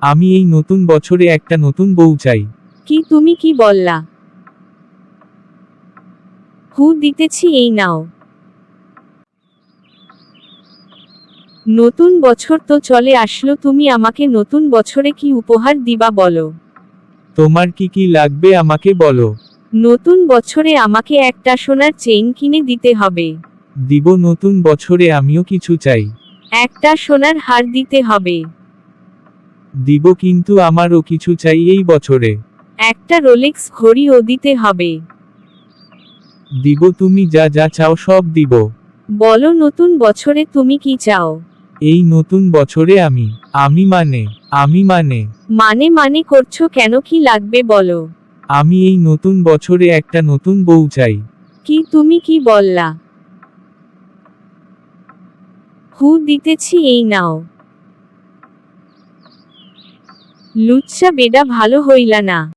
আমি এই নতুন বছরে একটা নতুন বউ চাই। কি তুমি কি বললা? হু দিতেছি, এই নাও। নতুন বছর তো চলে আসলো, তুমি আমাকে নতুন বছরে কি উপহার দিবা বলো? তোমার কি কি লাগবে আমাকে বলো। নতুন বছরে আমাকে একটা সোনার চেইন কিনে দিতে হবে। দিব, নতুন বছরে আমিও কিছু চাই। একটা সোনার হার দিতে হবে। দিব, কিন্তু আমারও কিছু চাই এই বছরে। একটা রোলেক্স ঘড়িও দিতে হবে। দিব, তুমি যা যা চাও সব দিব। বলো নতুন বছরে তুমি কি চাও? এই নতুন বছরে আমি মানে করছো কেন, কি লাগবে বলো? আমি এই নতুন বছরে একটা নতুন বউ চাই। কি তুমি কি বললা? হু দিতেছি, এই নাও। লুচ্চা বেডা ভালো হইলা না।